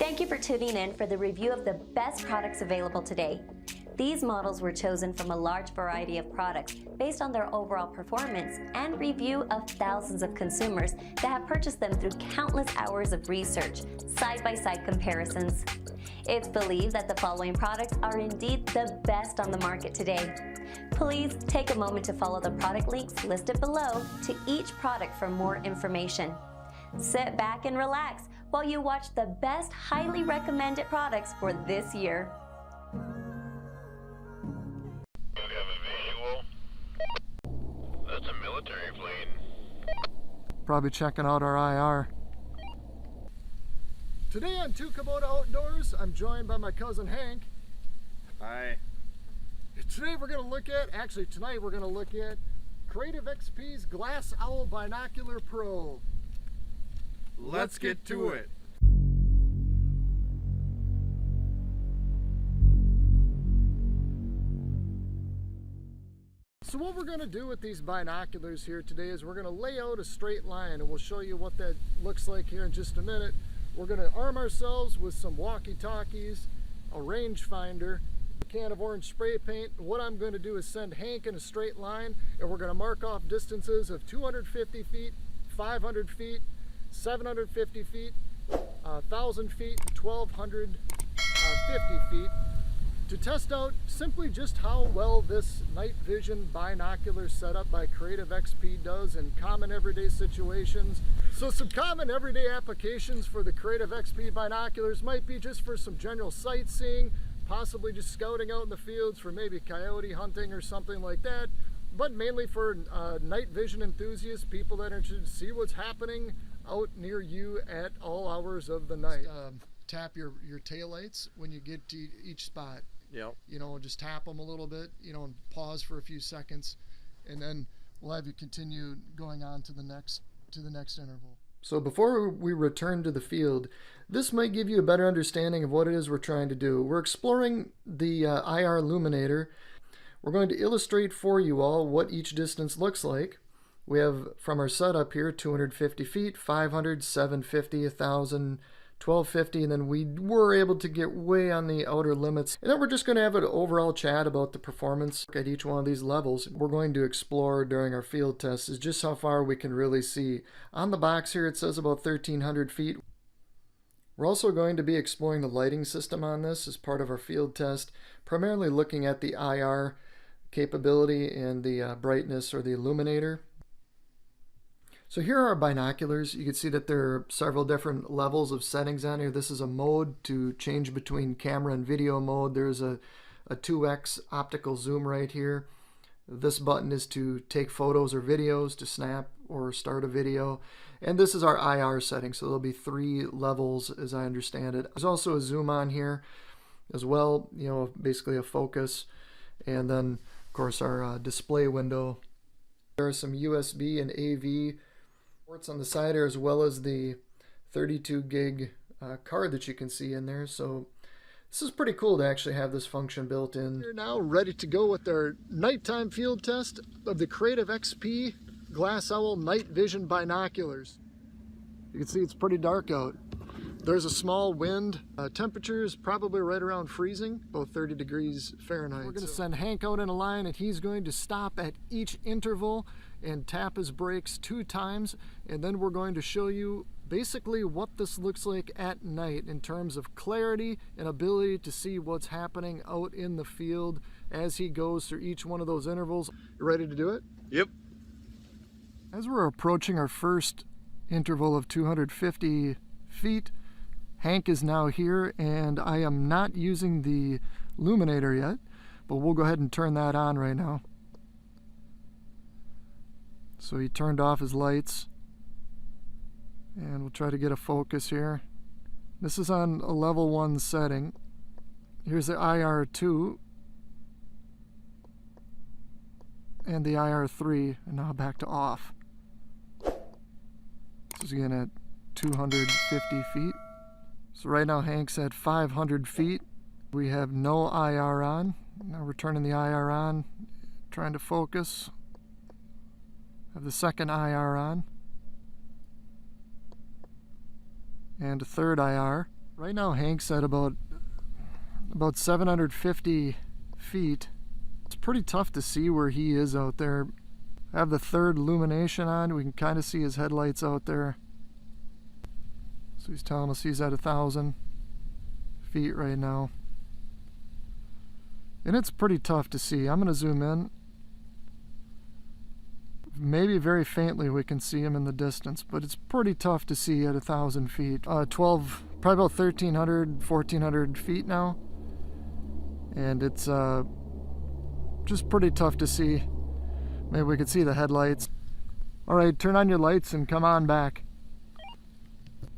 Thank you for tuning in for the review of the best products available today. These models were chosen from a large variety of products based on their overall performance and review of thousands of consumers that have purchased them through countless hours of research, side-by-side comparisons. It's believed that the following products are indeed the best on the market today. Please take a moment to follow the product links listed below to each product for more information. Sit back and relax while you watch the best highly recommended products for this year. That's a military plane. Probably checking out our IR. Today on Kubota Outdoors, I'm joined by my cousin Hank. Hi. Tonight we're going to look at Creative XP's Glass Owl Binocular Pro. Let's get to it. So what we're going to do with these binoculars here today is we're going to lay out a straight line, and we'll show you what that looks like here in just a minute. We're going to arm ourselves with some walkie-talkies, a rangefinder, a can of orange spray paint. What I'm going to do is send Hank in a straight line, and we're going to mark off distances of 250 feet, 500 feet, 750 feet, 1,000 feet, 1,250 feet, to test out simply just how well this night vision binocular setup by Creative XP does in common everyday situations. So some common everyday applications for the Creative XP binoculars might be just for some general sightseeing, possibly just scouting out in the fields for maybe coyote hunting or something like that, but mainly for night vision enthusiasts, people that are interested to see what's happening out near you at all hours of the night. Tap your taillights when you get to each spot. Yep. You know, just tap them a little bit, you know, and pause for a few seconds, and then we'll have you continue going on to the next interval. So before we return to the field, this might give you a better understanding of what it is we're trying to do. We're exploring the IR illuminator. We're going to illustrate for you all what each distance looks like. We have from our setup here 250 feet, 500, 750, 1,000, 1,250, and then we were able to get way on the outer limits. And then we're just going to have an overall chat about the performance at each one of these levels. We're going to explore during our field tests is just how far we can really see. On the box here it says about 1,300 feet. We're also going to be exploring the lighting system on this as part of our field test, primarily looking at the IR capability and the brightness or the illuminator. So here are our binoculars. You can see that there are several different levels of settings on here. This is a mode to change between camera and video mode. There's a 2x optical zoom right here. This button is to take photos or videos, to snap or start a video. And this is our IR setting, so there'll be 3 levels as I understand it. There's also a zoom on here as well, you know, basically a focus. And then, of course, our display window. There are some USB and AV ports on the side here, as well as the 32 gig card that you can see in there. So this is pretty cool to actually have this function built in. We're now ready to go with our nighttime field test of the Creative XP Glass Owl Night Vision Binoculars. You can see it's pretty dark out. There's a small wind. Temperature is probably right around freezing, about 30 degrees Fahrenheit. We're going to send Hank out in a line, and he's going to stop at each interval and tap his brakes 2 times, and then we're going to show you basically what this looks like at night in terms of clarity and ability to see what's happening out in the field as he goes through each one of those intervals. You ready to do it? Yep. As we're approaching our first interval of 250 feet, Hank is now here, and I am not using the illuminator yet, but we'll go ahead and turn that on right now. So he turned off his lights, and we'll try to get a focus here. This is on a level 1 setting. Here's the IR2 and the IR3, and now back to off. This is again at 250 feet. So right now Hank's at 500 feet. We have no IR on. Now we're turning the IR on, trying to focus. Have the second IR on. And a third IR. Right now Hank's at about 750 feet. It's pretty tough to see where he is out there. I have the third illumination on. We can kind of see his headlights out there. So he's telling us he's at 1,000 feet right now. And it's pretty tough to see. I'm going to zoom in. Maybe very faintly we can see him in the distance, but it's pretty tough to see at 1,000 feet. Probably about 1,300, 1,400 feet now. And it's just pretty tough to see. Maybe we could see the headlights. All right, turn on your lights and come on back.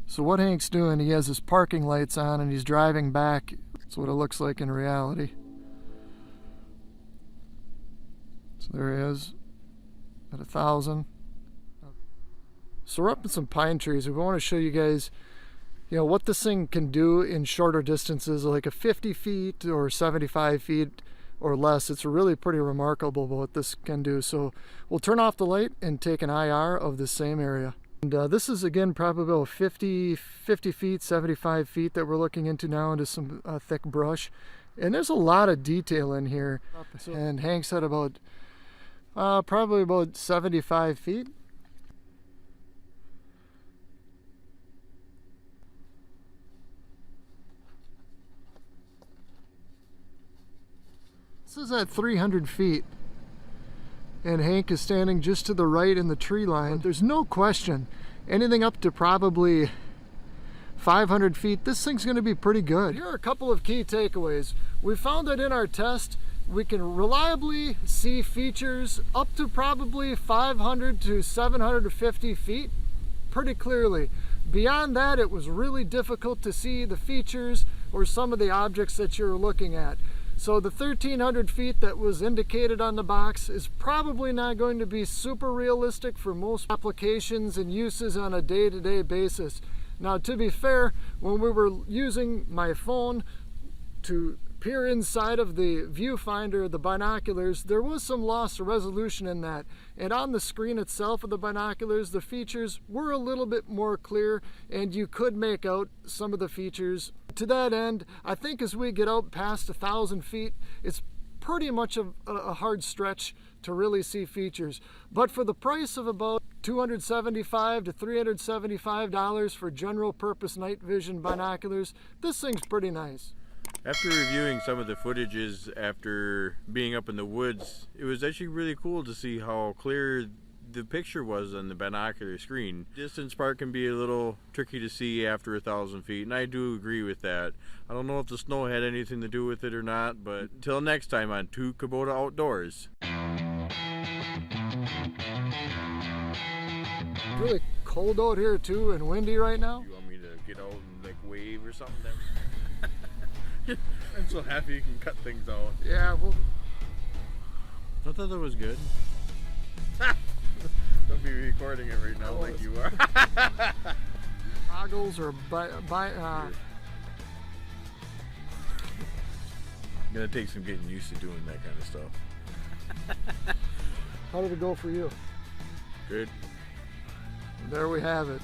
So what Hank's doing, he has his parking lights on and he's driving back. That's what it looks like in reality. So there he is at 1,000. So we're up in some pine trees. We want to show you guys, you know, what this thing can do in shorter distances, like a 50 feet or 75 feet or less. It's really pretty remarkable what this can do. So we'll turn off the light and take an IR of the same area. And this is again probably about 50 feet, 75 feet that we're looking into now into some thick brush. And there's a lot of detail in here. And Hank's at about probably about 75 feet. This is at 300 feet. And Hank is standing just to the right in the tree line. There's no question, anything up to probably 500 feet, this thing's going to be pretty good. Here are a couple of key takeaways. We found that in our test, we can reliably see features up to probably 500 to 750 feet pretty clearly. Beyond that, it was really difficult to see the features or some of the objects that you're looking at. So the 1,300 feet that was indicated on the box is probably not going to be super realistic for most applications and uses on a day-to-day basis. Now, to be fair, when we were using my phone to peer inside of the viewfinder of the binoculars, there was some loss of resolution in that. And on the screen itself of the binoculars, the features were a little bit more clear and you could make out some of the features. To that end, I think as we get out past 1,000 feet, it's pretty much a hard stretch to really see features. But for the price of about $275 to $375 for general purpose night vision binoculars, this thing's pretty nice. After reviewing some of the footages after being up in the woods, it was actually really cool to see how clear the picture was on the binocular screen. Distance part can be a little tricky to see after 1,000 feet, and I do agree with that. I don't know if the snow had anything to do with it or not, but until next time on Kubota Outdoors. It's really cold out here too and windy right now. You want me to get out and like wave or something then? I'm so happy you can cut things out. Yeah, well, I thought that was good. Don't be recording it right now like you are. Goggles or Gonna take some getting used to doing that kind of stuff. How did it go for you? Good. There we have it.